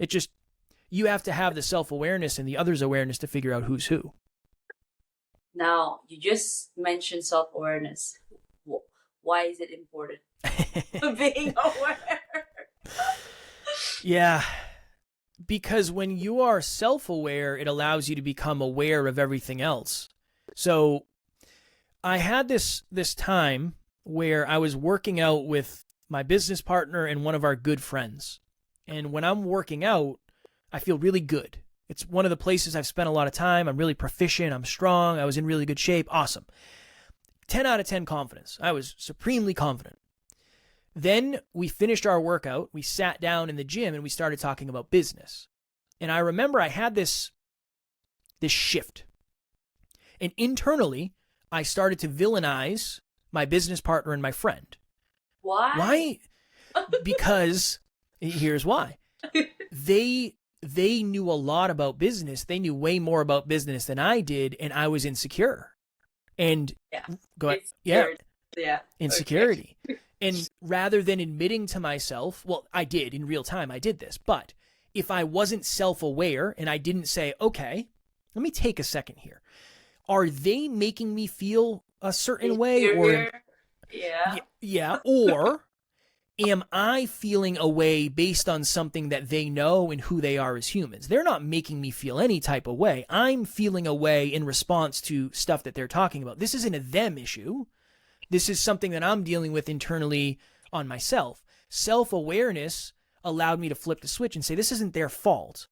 It just, you have to have the self-awareness and the other's awareness to figure out who's who. Now, you just mentioned self-awareness. Why is it important? Being aware. Yeah. Because when you are self-aware, it allows you to become aware of everything else. So I had this time where I was working out with my business partner and one of our good friends. And when I'm working out, I feel really good. It's one of the places I've spent a lot of time. I'm really proficient. I'm strong. I was in really good shape. Awesome. 10 out of 10 confidence. I was supremely confident. Then we finished our workout. We sat down in the gym and we started talking about business. And I remember I had this shift. And internally, I started to villainize my business partner and my friend. Why? Why? Because here's why. They knew a lot about business. They knew way more about business than I did, and I was insecure. And Yeah. go ahead. Yeah. Insecurity. Okay. And rather than admitting to myself, well, I did in real time, I did this, but if I wasn't self-aware and I didn't say, okay, let me take a second here. Are they making me feel a certain way? Or yeah, or am I feeling a way based on something that they know and who they are as humans? They're not making me feel any type of way. I'm feeling a way in response to stuff that they're talking about. This isn't a them issue. This is something that I'm dealing with internally on myself. Self-awareness allowed me to flip the switch and say, this isn't their fault.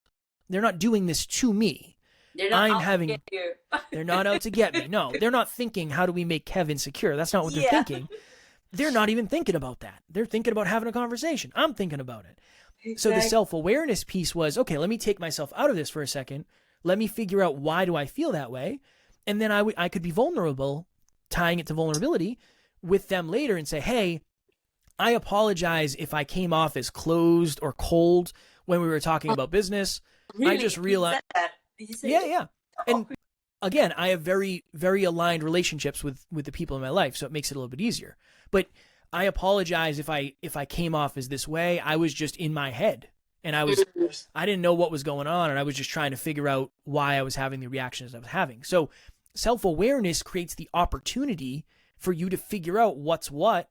They're not doing this to me. They're not out to get you. They're not out to get me. No, they're not thinking, how do we make Kevin secure? That's not what they're thinking. They're not even thinking about that. They're thinking about having a conversation. I'm thinking about it. Exactly. So the self-awareness piece was, okay, let me take myself out of this for a second. Let me figure out, why do I feel that way? And then I could be vulnerable, tying it to vulnerability with them later and say, hey, I apologize if I came off as closed or cold when we were talking about business. Really? I just realized. Yeah. And again, I have very, very aligned relationships with the people in my life, so it makes it a little bit easier. But I apologize if I came off as this way. I was just in my head, and I didn't know what was going on, and I was just trying to figure out why I was having the reactions I was having. So self-awareness creates the opportunity for you to figure out what's what